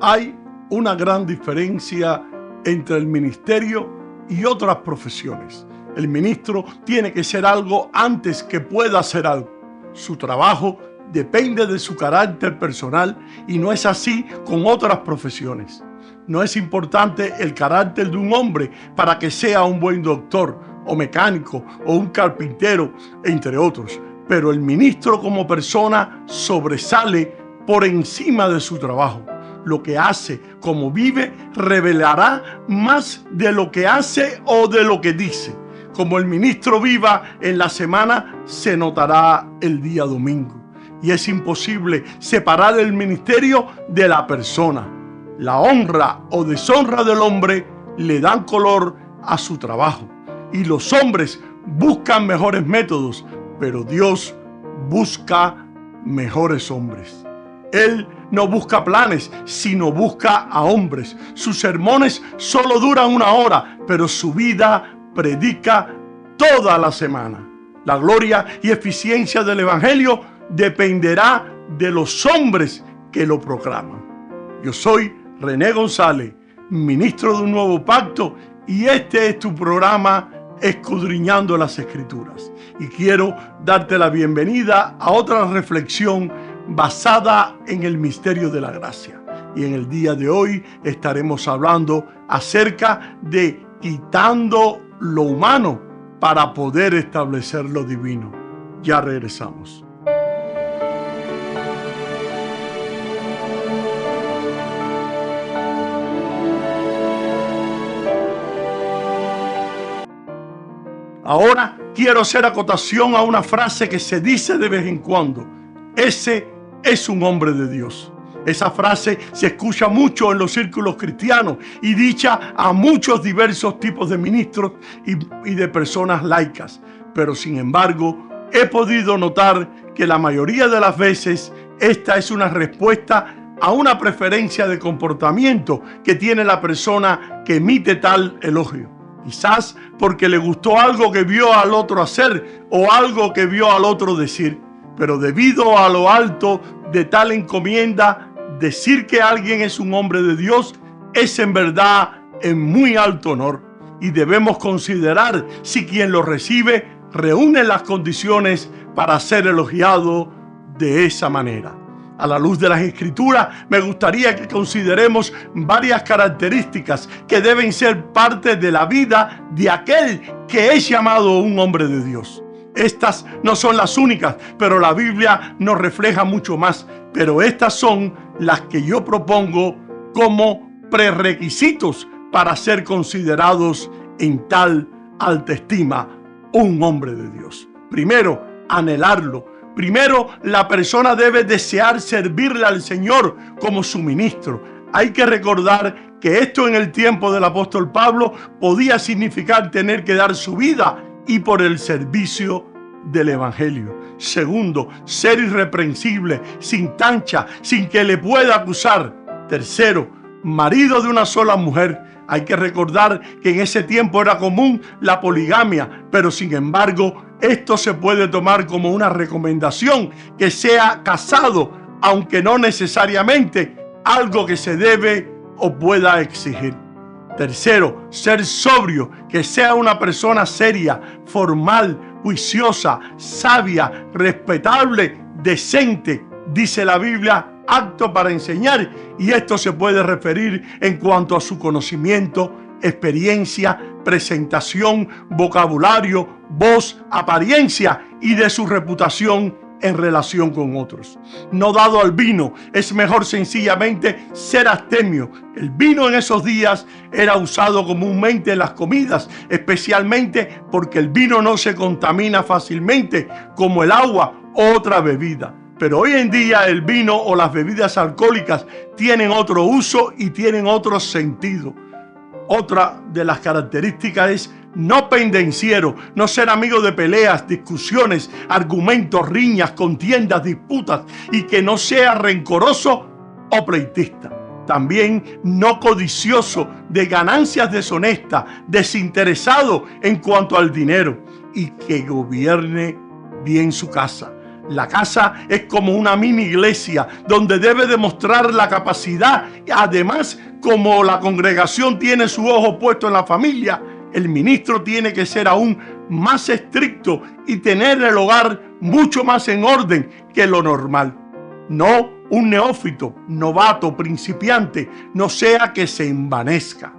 Hay una gran diferencia entre el ministerio y otras profesiones. El ministro tiene que ser algo antes que pueda hacer algo. Su trabajo depende de su carácter personal y no es así con otras profesiones. No es importante el carácter de un hombre para que sea un buen doctor o mecánico o un carpintero, entre otros. Pero el ministro como persona sobresale por encima de su trabajo. Lo que hace, cómo vive, revelará más de lo que hace o de lo que dice. Como el ministro viva en la semana, se notará el día domingo. Y es imposible separar el ministerio de la persona. La honra o deshonra del hombre le dan color a su trabajo. Y los hombres buscan mejores métodos, pero Dios busca mejores hombres. Él no busca planes, sino busca a hombres. Sus sermones solo duran 1 hora, pero su vida predica toda la semana. La gloria y eficiencia del Evangelio dependerá de los hombres que lo proclaman. Yo soy René González, ministro de un nuevo pacto, y este es tu programa Escudriñando las Escrituras. Y quiero darte la bienvenida a otra reflexión basada en el misterio de la gracia. Y en el día de hoy estaremos hablando acerca de quitando lo humano para poder establecer lo divino. Ya regresamos. Ahora quiero hacer acotación a una frase que se dice de vez en cuando. Ese es un hombre de Dios. Esa frase se escucha mucho en los círculos cristianos y dicha a muchos diversos tipos de ministros y de personas laicas. Pero sin embargo, he podido notar que la mayoría de las veces esta es una respuesta a una preferencia de comportamiento que tiene la persona que emite tal elogio. Quizás porque le gustó algo que vio al otro hacer o algo que vio al otro decir. Pero debido a lo alto de tal encomienda, decir que alguien es un hombre de Dios es en verdad en muy alto honor. Y debemos considerar si quien lo recibe reúne las condiciones para ser elogiado de esa manera. A la luz de las Escrituras, me gustaría que consideremos varias características que deben ser parte de la vida de aquel que es llamado un hombre de Dios. Estas no son las únicas, pero la Biblia nos refleja mucho más. Pero estas son las que yo propongo como prerequisitos para ser considerados en tal alta estima un hombre de Dios. Primero, anhelarlo. Primero, la persona debe desear servirle al Señor como su ministro. Hay que recordar que esto en el tiempo del apóstol Pablo podía significar tener que dar su vida y por el servicio del Evangelio. Segundo, ser irreprensible, sin tacha, sin que le pueda acusar. Tercero, marido de una sola mujer. Hay que recordar que en ese tiempo era común la poligamia, pero sin embargo, esto se puede tomar como una recomendación, que sea casado, aunque no necesariamente algo que se debe o pueda exigir. Tercero, ser sobrio, que sea una persona seria, formal, juiciosa, sabia, respetable, decente, dice la Biblia, apto para enseñar, y esto se puede referir en cuanto a su conocimiento, experiencia, presentación, vocabulario, voz, apariencia y de su reputación en relación con otros. No dado al vino, es mejor sencillamente ser abstemio. El vino en esos días era usado comúnmente en las comidas, especialmente porque el vino no se contamina fácilmente como el agua u otra bebida. Pero hoy en día el vino o las bebidas alcohólicas tienen otro uso y tienen otro sentido. Otra de las características es no pendenciero, no ser amigo de peleas, discusiones, argumentos, riñas, contiendas, disputas, y que no sea rencoroso o pleitista. También no codicioso de ganancias deshonestas, desinteresado en cuanto al dinero, y que gobierne bien su casa. La casa es como una mini iglesia donde debe demostrar la capacidad. Además, como la congregación tiene su ojo puesto en la familia, el ministro tiene que ser aún más estricto y tener el hogar mucho más en orden que lo normal. No un neófito, novato, principiante, no sea que se envanezca.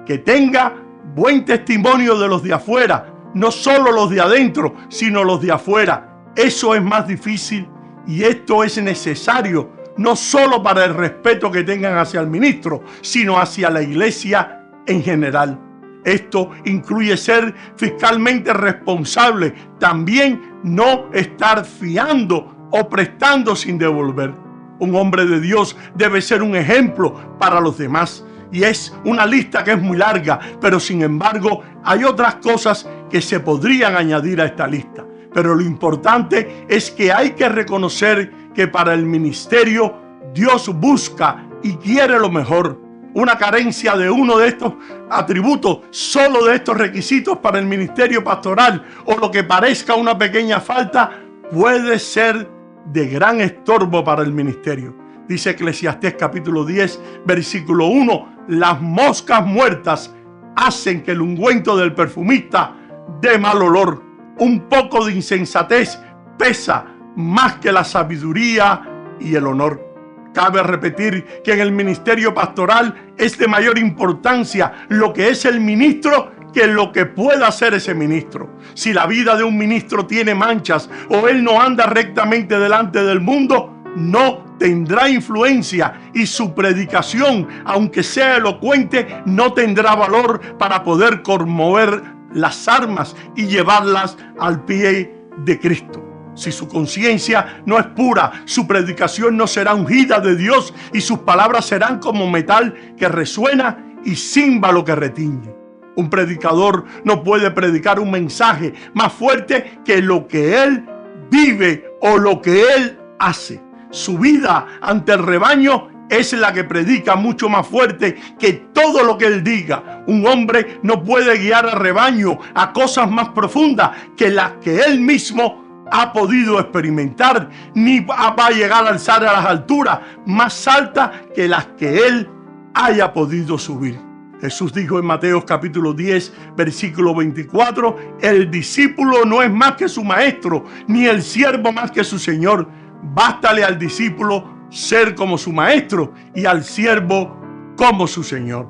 Que tenga buen testimonio de los de afuera, no solo los de adentro, sino los de afuera. Eso es más difícil y esto es necesario, no solo para el respeto que tengan hacia el ministro, sino hacia la iglesia en general. Esto incluye ser fiscalmente responsable, también no estar fiando o prestando sin devolver. Un hombre de Dios debe ser un ejemplo para los demás. Y es una lista que es muy larga, pero sin embargo hay otras cosas que se podrían añadir a esta lista. Pero lo importante es que hay que reconocer que para el ministerio Dios busca y quiere lo mejor. Una carencia de uno de estos atributos, solo de estos requisitos para el ministerio pastoral, o lo que parezca una pequeña falta, puede ser de gran estorbo para el ministerio. Dice Eclesiastés capítulo 10, versículo 1, las moscas muertas hacen que el ungüento del perfumista dé mal olor. Un poco de insensatez pesa más que la sabiduría y el honor. Cabe repetir que en el ministerio pastoral es de mayor importancia lo que es el ministro que lo que pueda hacer ese ministro. Si la vida de un ministro tiene manchas o él no anda rectamente delante del mundo, no tendrá influencia y su predicación, aunque sea elocuente, no tendrá valor para poder conmover las armas y llevarlas al pie de Cristo. Si su conciencia no es pura, su predicación no será ungida de Dios y sus palabras serán como metal que resuena y címbalo que retiñe. Un predicador no puede predicar un mensaje más fuerte que lo que él vive o lo que él hace. Su vida ante el rebaño es la que predica mucho más fuerte que todo lo que él diga. Un hombre no puede guiar al rebaño a cosas más profundas que las que él mismo ha podido experimentar, ni va a llegar a alzar a las alturas más altas que las que él haya podido subir. Jesús dijo en Mateo capítulo 10, versículo 24, el discípulo no es más que su maestro, ni el siervo más que su señor. Bástale al discípulo ser como su maestro y al siervo como su señor.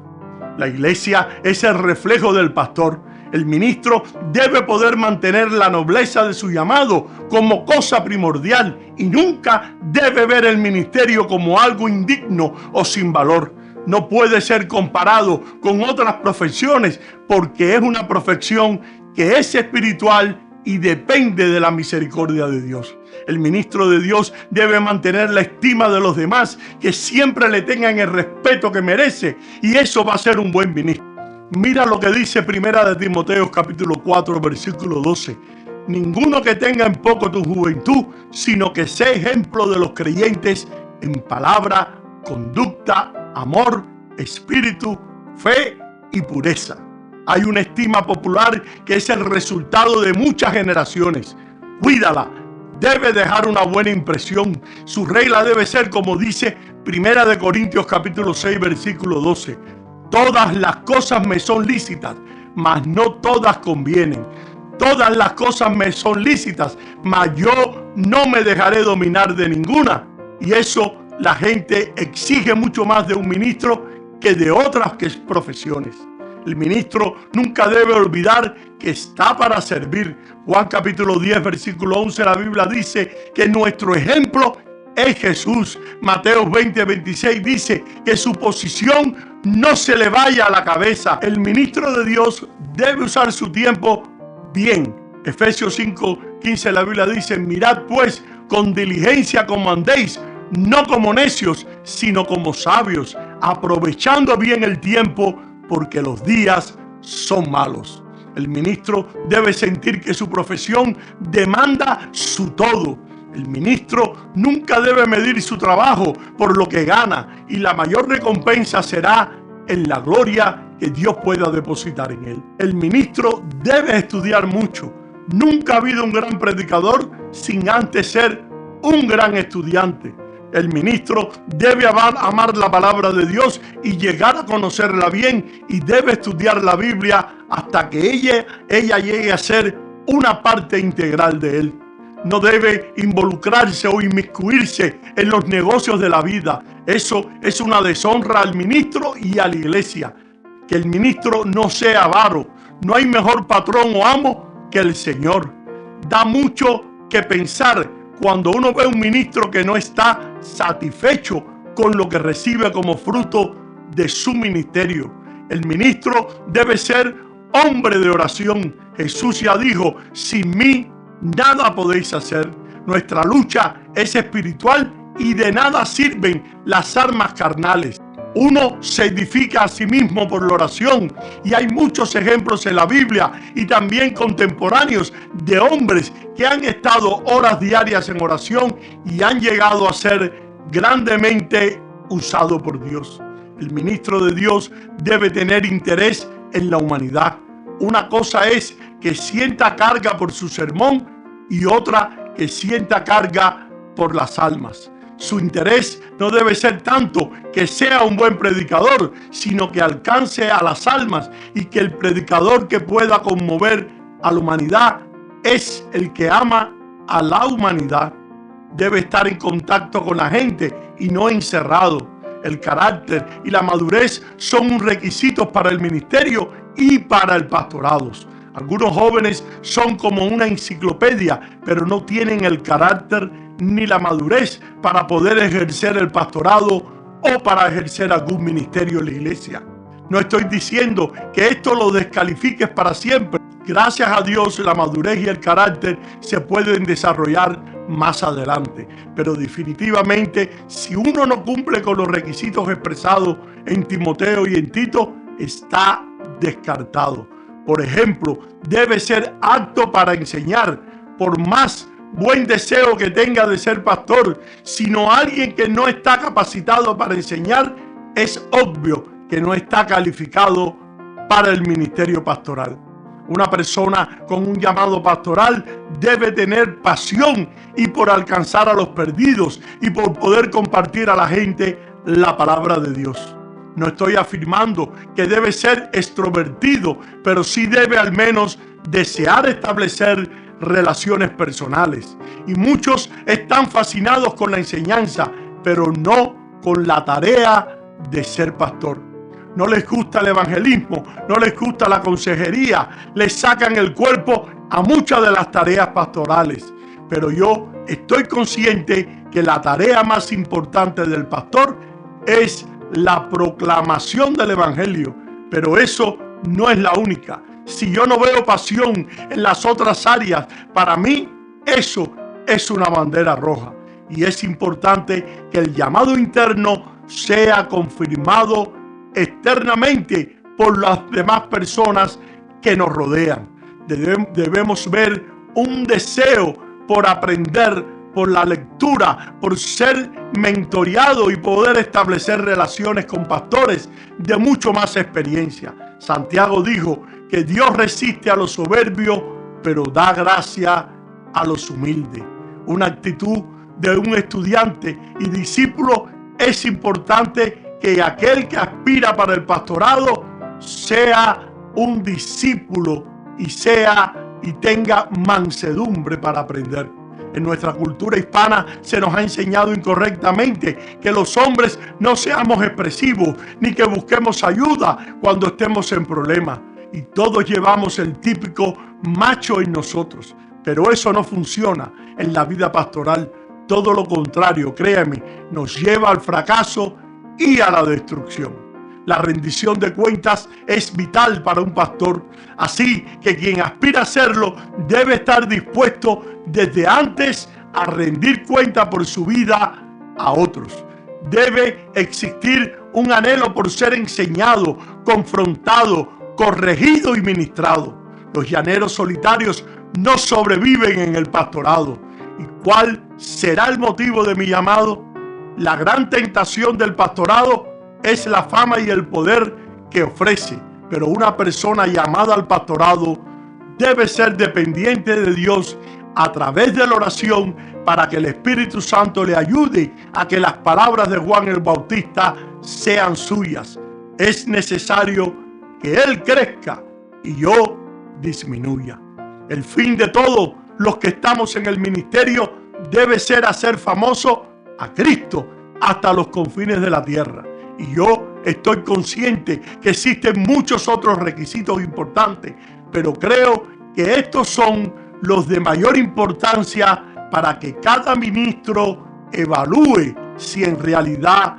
La iglesia es el reflejo del pastor. El ministro debe poder mantener la nobleza de su llamado como cosa primordial y nunca debe ver el ministerio como algo indigno o sin valor. No puede ser comparado con otras profesiones porque es una profesión que es espiritual y depende de la misericordia de Dios. El ministro de Dios debe mantener la estima de los demás, que siempre le tengan el respeto que merece, y eso va a ser un buen ministro. Mira lo que dice Primera de Timoteo capítulo 4 versículo 12. Ninguno que tenga en poco tu juventud, sino que sea ejemplo de los creyentes en palabra, conducta, amor, espíritu, fe y pureza. Hay una estima popular que es el resultado de muchas generaciones. Cuídala, debe dejar una buena impresión. Su regla debe ser como dice Primera de Corintios capítulo 6 versículo 12. Todas las cosas me son lícitas, mas no todas convienen. Todas las cosas me son lícitas, mas yo no me dejaré dominar de ninguna. Y eso la gente exige mucho más de un ministro que de otras profesiones. El ministro nunca debe olvidar que está para servir. Juan capítulo 10 versículo 11, la Biblia dice que nuestro ejemplo es Jesús. Mateo 20, 26 dice que su posición no se le vaya a la cabeza. El ministro de Dios debe usar su tiempo bien. Efesios 5, 15, la Biblia dice, mirad pues con diligencia como andéis, no como necios, sino como sabios, aprovechando bien el tiempo, porque los días son malos. El ministro debe sentir que su profesión demanda su todo. El ministro nunca debe medir su trabajo por lo que gana, y la mayor recompensa será en la gloria que Dios pueda depositar en él. El ministro debe estudiar mucho, Nunca ha habido un gran predicador sin antes ser un gran estudiante. El ministro debe amar la palabra de Dios y llegar a conocerla bien, y debe estudiar la Biblia hasta que ella llegue a ser una parte integral de él. No debe involucrarse o inmiscuirse en los negocios de la vida. Eso es una deshonra al ministro y a la iglesia. Que el ministro no sea avaro. No hay mejor patrón o amo que el Señor. Da mucho que pensar cuando uno ve a un ministro que no está satisfecho con lo que recibe como fruto de su ministerio. El ministro debe ser hombre de oración. Jesús ya dijo: sin mí nada podéis hacer. Nuestra lucha es espiritual y de nada sirven las armas carnales. Uno se edifica a sí mismo por la oración, y hay muchos ejemplos en la Biblia y también contemporáneos de hombres que han estado horas diarias en oración y han llegado a ser grandemente usados por Dios. El ministro de Dios debe tener interés en la humanidad. Una cosa es que sienta carga por su sermón y otra que sienta carga por las almas. Su interés no debe ser tanto que sea un buen predicador, sino que alcance a las almas, y que el predicador que pueda conmover a la humanidad es el que ama a la humanidad. Debe estar en contacto con la gente y no encerrado. El carácter y la madurez son un requisito para el ministerio y para el pastorado. Algunos jóvenes son como una enciclopedia, pero no tienen el carácter ni la madurez para poder ejercer el pastorado o para ejercer algún ministerio en la iglesia. No estoy diciendo que esto lo descalifiques para siempre. Gracias a Dios, la madurez y el carácter se pueden desarrollar más adelante. Pero definitivamente, si uno no cumple con los requisitos expresados en Timoteo y en Tito, está descartado. Por ejemplo, debe ser apto para enseñar. Por más buen deseo que tenga de ser pastor, sino alguien que no está capacitado para enseñar, es obvio que no está calificado para el ministerio pastoral. Una persona con un llamado pastoral debe tener pasión y por alcanzar a los perdidos y por poder compartir a la gente la palabra de Dios. No estoy afirmando que debe ser extrovertido, pero sí debe al menos desear establecer relaciones personales. Y muchos están fascinados con la enseñanza, pero no con la tarea de ser pastor. No les gusta el evangelismo, no les gusta la consejería, les sacan el cuerpo a muchas de las tareas pastorales. Pero yo estoy consciente que la tarea más importante del pastor es la proclamación del evangelio, pero eso no es la única. Si yo no veo pasión en las otras áreas, para mí eso es una bandera roja. Y es importante que el llamado interno sea confirmado externamente por las demás personas que nos rodean. Debemos ver un deseo por aprender, por la lectura, por ser mentoreado y poder establecer relaciones con pastores de mucho más experiencia. Santiago dijo que Dios resiste a los soberbios, pero da gracia a los humildes. Una actitud de un estudiante y discípulo es importante, que aquel que aspira para el pastorado sea un discípulo y tenga mansedumbre para aprender. En nuestra cultura hispana se nos ha enseñado incorrectamente que los hombres no seamos expresivos ni que busquemos ayuda cuando estemos en problemas. Y todos llevamos el típico macho en nosotros. Pero eso no funciona en la vida pastoral. Todo lo contrario, créame, nos lleva al fracaso y a la destrucción. La rendición de cuentas es vital para un pastor, así que quien aspira a hacerlo debe estar dispuesto desde antes a rendir cuenta por su vida a otros. Debe existir un anhelo por ser enseñado, confrontado, corregido y ministrado. Los llaneros solitarios no sobreviven en el pastorado. ¿Y cuál será el motivo de mi llamado? La gran tentación del pastorado es la fama y el poder que ofrece, pero una persona llamada al pastorado debe ser dependiente de Dios a través de la oración para que el Espíritu Santo le ayude a que las palabras de Juan el Bautista sean suyas. Es necesario que Él crezca y yo disminuya. El fin de todos los que estamos en el ministerio debe ser hacer famoso a Cristo hasta los confines de la tierra. Y yo estoy consciente que existen muchos otros requisitos importantes, pero creo que estos son los de mayor importancia para que cada ministro evalúe si en realidad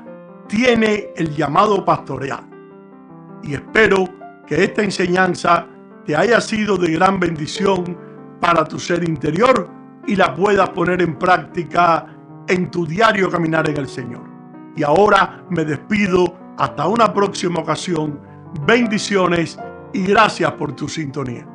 tiene el llamado pastoral. Y espero que esta enseñanza te haya sido de gran bendición para tu ser interior y la puedas poner en práctica en tu diario caminar en el Señor. Y ahora me despido hasta una próxima ocasión. Bendiciones y gracias por tu sintonía.